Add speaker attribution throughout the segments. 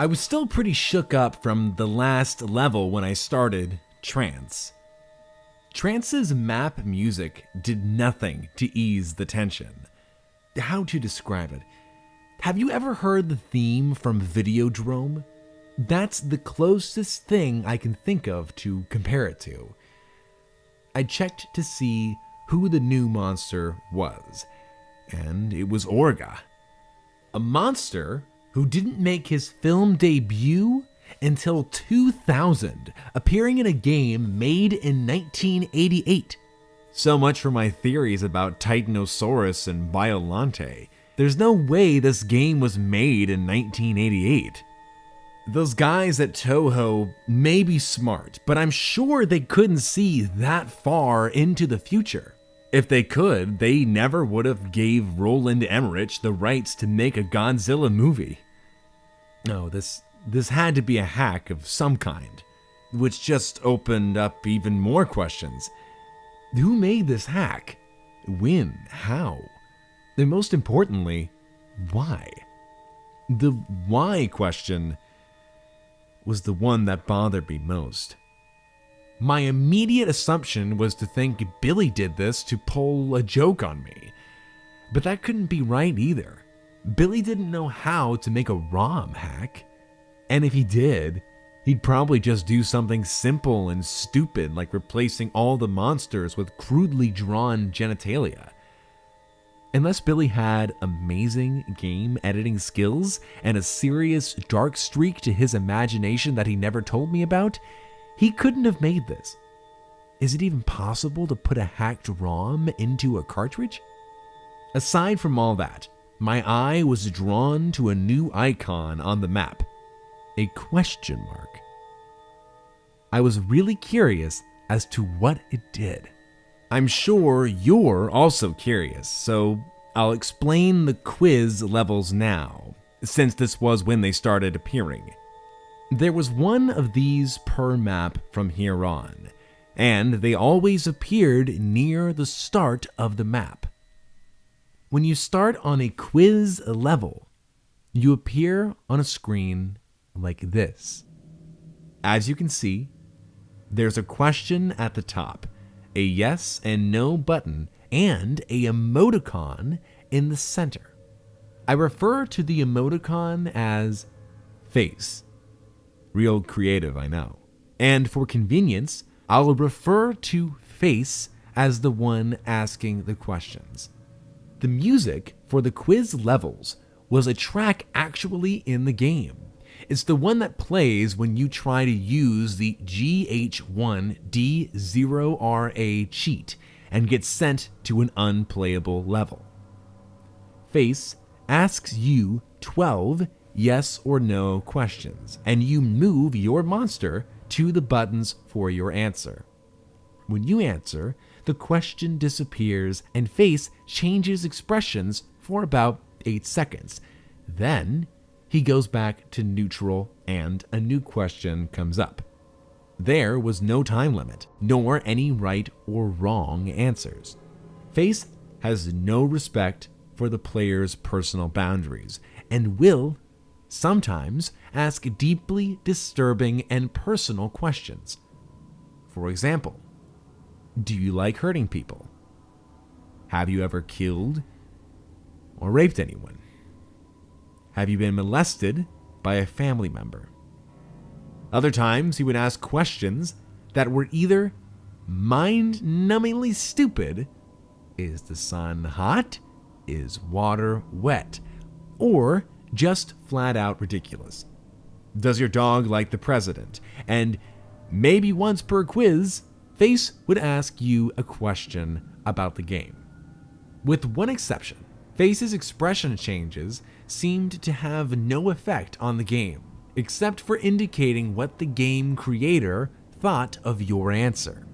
Speaker 1: I was still pretty shook up from the last level when I started Trance. Trance's map music did nothing to ease the tension. How to describe it? Have you ever heard the theme from Videodrome? That's the closest thing I can think of to compare it to. I checked to see who the new monster was, and it was Orga. A monster who didn't make his film debut until 2000, appearing in a game made in 1988. So much for my theories about Titanosaurus and Biolante. There's no way this game was made in 1988. Those guys at Toho may be smart, but I'm sure they couldn't see that far into the future. If they could, they never would have gave Roland Emmerich the rights to make a Godzilla movie. No, this had to be a hack of some kind, which just opened up even more questions. Who made this hack? When? How? And most importantly, why? The why question was the one that bothered me most. My immediate assumption was to think Billy did this to pull a joke on me. But that couldn't be right either. Billy didn't know how to make a ROM hack. And if he did, he'd probably just do something simple and stupid like replacing all the monsters with crudely drawn genitalia. Unless Billy had amazing game editing skills and a serious dark streak to his imagination that he never told me about, he couldn't have made this. Is it even possible to put a hacked ROM into a cartridge? Aside from all that, my eye was drawn to a new icon on the map, a question mark. I was really curious as to what it did. I'm sure you're also curious, so I'll explain the quiz levels now, since this was when they started appearing. There was one of these per map from here on, and they always appeared near the start of the map. When you start on a quiz level, you appear on a screen like this. As you can see, there's a question at the top, a yes and no button, and a emoticon in the center. I refer to the emoticon as face. Real creative, I know. And for convenience, I'll refer to face as the one asking the questions. The music for the quiz levels was a track actually in the game. It's the one that plays when you try to use the GH1D0RA cheat and get sent to an unplayable level. Face asks you 12 yes or no questions, and you move your monster to the buttons for your answer. When you answer, the question disappears and Face changes expressions for about 8 seconds. Then he goes back to neutral and a new question comes up. There was no time limit, nor any right or wrong answers. Face has no respect for the player's personal boundaries and will sometimes ask deeply disturbing and personal questions. For example, do you like hurting people? Have you ever killed or raped anyone? Have you been molested by a family member? Other times, he would ask questions that were either mind-numbingly stupid, is the sun hot? Is water wet? Or just flat out ridiculous. Does your dog like the president? And maybe once per quiz, Face would ask you a question about the game. With one exception, Face's expression changes seemed to have no effect on the game, except for indicating what the game creator thought of your answer.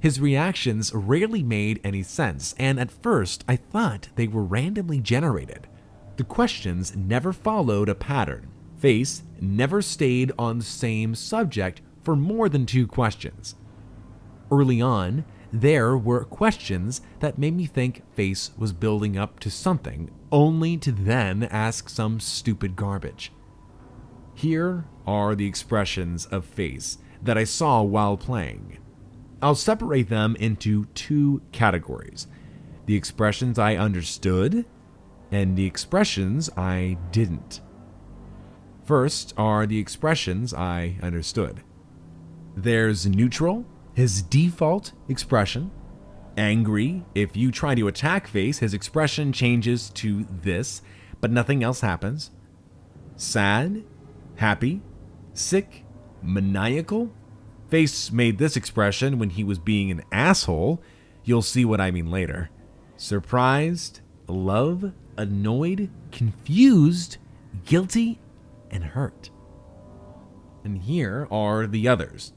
Speaker 1: His reactions rarely made any sense, and at first I thought they were randomly generated. The questions never followed a pattern. Face never stayed on the same subject for more than 2 questions. Early on, there were questions that made me think Face was building up to something, only to then ask some stupid garbage. Here are the expressions of face that I saw while playing. I'll separate them into two categories: the expressions I understood and the expressions I didn't. First are the expressions I understood. There's neutral, his default expression. Angry, if you try to attack face, his expression changes to this, but nothing else happens. Sad, happy, sick, maniacal. Face made this expression when he was being an asshole. You'll see what I mean later. Surprised, love, annoyed, confused, guilty, and hurt. And here are the others.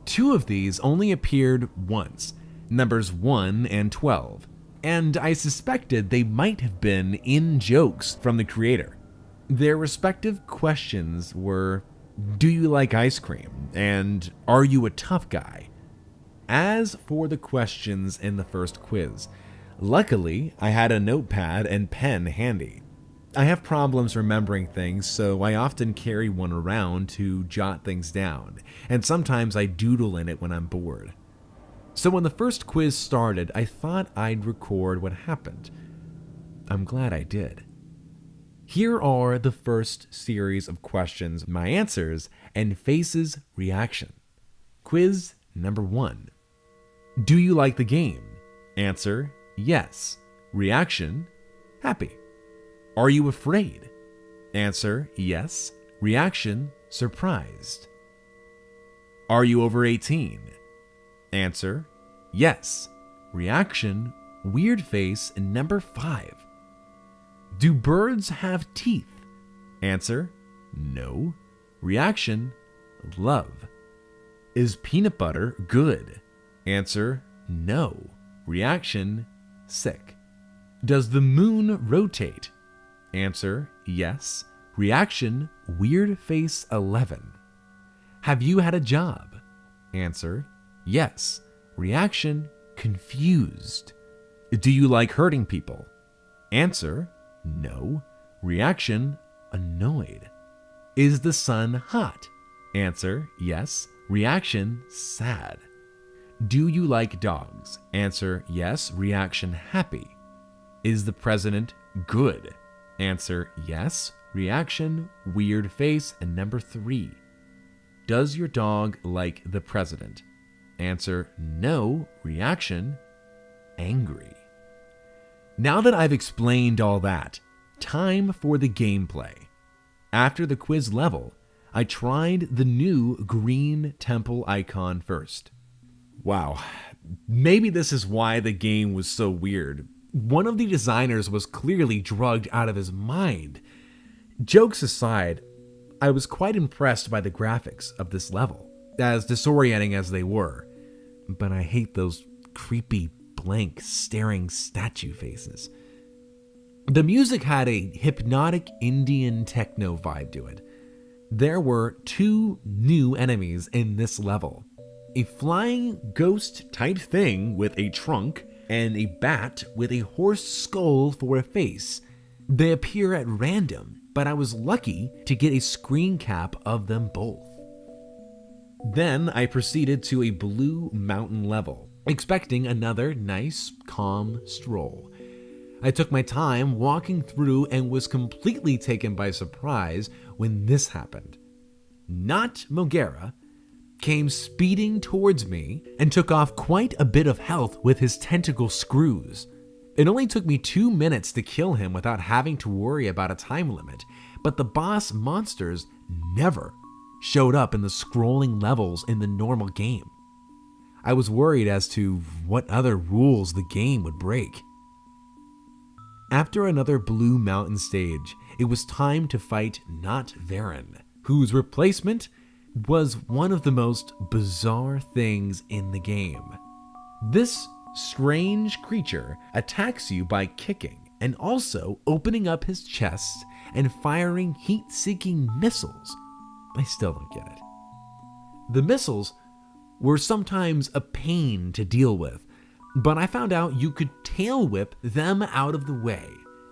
Speaker 1: Two of these only appeared once, numbers 1 and 12, and I suspected they might have been in-jokes from the creator. Their respective questions were, do you like ice cream? And are you a tough guy? As for the questions in the first quiz, luckily I had a notepad and pen handy. I have problems remembering things, so I often carry one around to jot things down, and sometimes I doodle in it when I'm bored. So when the first quiz started, I thought I'd record what happened. I'm glad I did. Here are the first series of questions, my answers, and Face's reaction. Quiz number 1. Do you like the game? Answer, yes. Reaction, happy. Are you afraid? Answer, yes. Reaction, surprised. Are you over 18? Answer, yes. Reaction, weird face, and number 5. Do birds have teeth? Answer, no. Reaction, love. Is peanut butter good? Answer, no. Reaction, sick. Does the moon rotate? Answer, yes. Reaction, weird face 11. Have you had a job? Answer, yes. Reaction, confused. Do you like hurting people? Answer, no. Reaction, annoyed. Is the sun hot? Answer, yes. Reaction, sad. Do you like dogs? Answer, yes. Reaction, happy. Is the president good? Answer, yes. Reaction, weird face, and number 3. Does your dog like the president? Answer, no. Reaction, angry. Now that I've explained all that, time for the gameplay. After the quiz level, I tried the new green temple icon first. Wow, maybe this is why the game was so weird. One of the designers was clearly drugged out of his mind. Jokes aside, I was quite impressed by the graphics of this level, as disorienting as they were. But I hate those creepy, blank, staring statue faces. The music had a hypnotic Indian techno vibe to it. There were 2 new enemies in this level. A flying ghost type thing with a trunk and a bat with a horse skull for a face. They appear at random, but I was lucky to get a screen cap of them both. Then I proceeded to a blue mountain level, expecting another nice, calm stroll. I took my time walking through and was completely taken by surprise when this happened. Not Mogera came speeding towards me and took off quite a bit of health with his tentacle screws. It only took me 2 minutes to kill him without having to worry about a time limit, but the boss monsters never showed up in the scrolling levels in the normal game. I was worried as to what other rules the game would break. After another blue mountain stage, it was time to fight Not Varen, whose replacement was one of the most bizarre things in the game. This strange creature attacks you by kicking and also opening up his chest and firing heat-seeking missiles. I still don't get it. The missiles were sometimes a pain to deal with, but I found out you could tail whip them out of the way.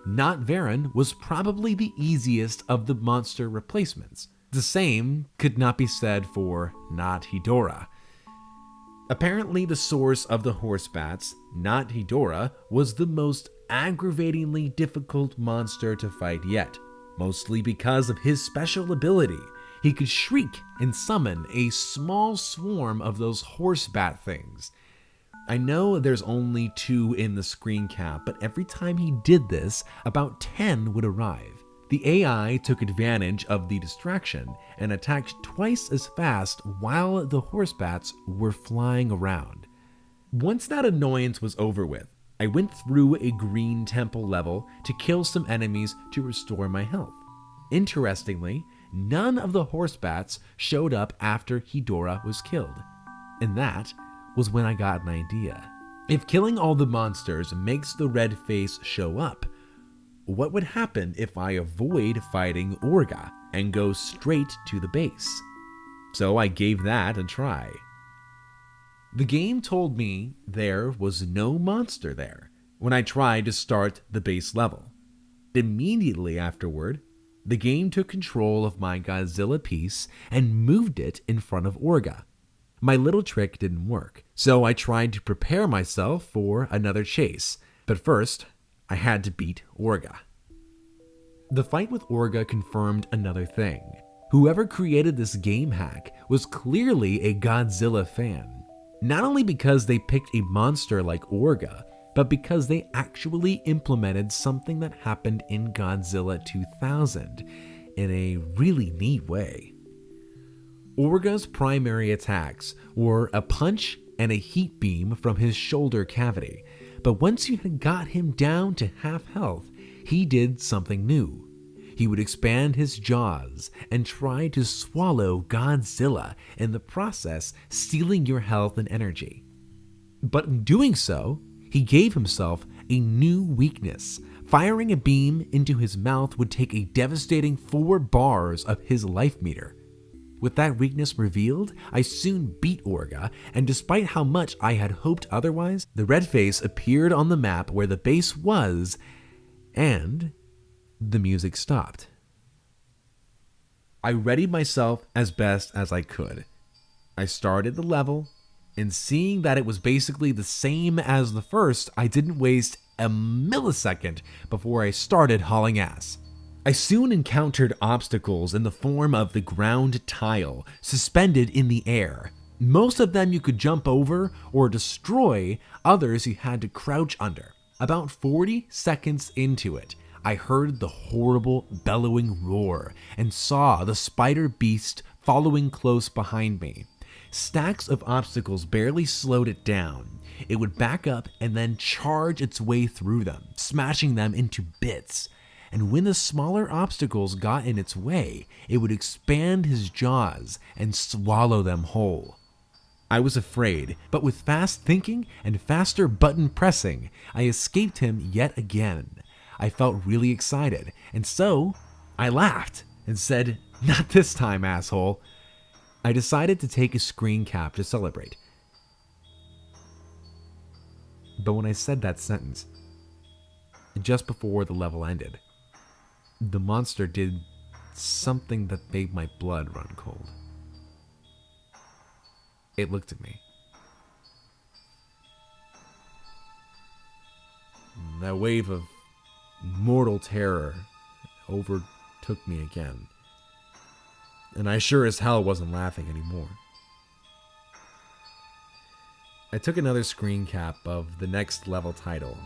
Speaker 1: Not Varen was probably the easiest of the monster replacements. The same could not be said for Not Hedorah. Apparently, the source of the horse bats, Not Hedorah, was the most aggravatingly difficult monster to fight yet, mostly because of his special ability. He could shriek and summon a small swarm of those horse bat things. I know there's only 2 in the screen cap, but every time he did this, about 10 would arrive. The AI took advantage of the distraction and attacked twice as fast while the horse bats were flying around. Once that annoyance was over with, I went through a green temple level to kill some enemies to restore my health. Interestingly, none of the horse bats showed up after Hedorah was killed. And that was when I got an idea. If killing all the monsters makes the red face show up, what would happen if I avoid fighting Orga and go straight to the base? So I gave that a try. The game told me there was no monster there when I tried to start the base level. Immediately afterward, the game took control of my Godzilla piece and moved it in front of Orga. My little trick didn't work, so I tried to prepare myself for another chase, but first, I had to beat Orga. The fight with Orga confirmed another thing. Whoever created this game hack was clearly a Godzilla fan. Not only because they picked a monster like Orga, but because they actually implemented something that happened in Godzilla 2000 in a really neat way. Orga's primary attacks were a punch and a heat beam from his shoulder cavity, but once you had got him down to half health, he did something new. He would expand his jaws and try to swallow Godzilla, in the process stealing your health and energy. But in doing so, he gave himself a new weakness. Firing a beam into his mouth would take a devastating 4 bars of his life meter. With that weakness revealed, I soon beat Orga, and despite how much I had hoped otherwise, the red face appeared on the map where the base was, and the music stopped. I readied myself as best as I could. I started the level, and seeing that it was basically the same as the first, I didn't waste a millisecond before I started hauling ass. I soon encountered obstacles in the form of the ground tile suspended in the air. Most of them you could jump over or destroy, others you had to crouch under. About 40 seconds into it, I heard the horrible bellowing roar and saw the spider beast following close behind me. Stacks of obstacles barely slowed it down. It would back up and then charge its way through them, smashing them into bits. And when the smaller obstacles got in its way, it would expand his jaws and swallow them whole. I was afraid, but with fast thinking and faster button pressing, I escaped him yet again. I felt really excited, and so I laughed and said, "Not this time, asshole." I decided to take a screen cap to celebrate. But when I said that sentence, just before the level ended, the monster did something that made my blood run cold. It looked at me. That wave of mortal terror overtook me again. And I sure as hell wasn't laughing anymore. I took another screen cap of the next level title,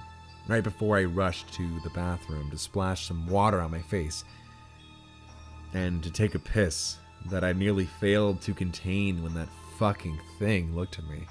Speaker 1: right before I rushed to the bathroom to splash some water on my face and to take a piss that I nearly failed to contain when that fucking thing looked at me.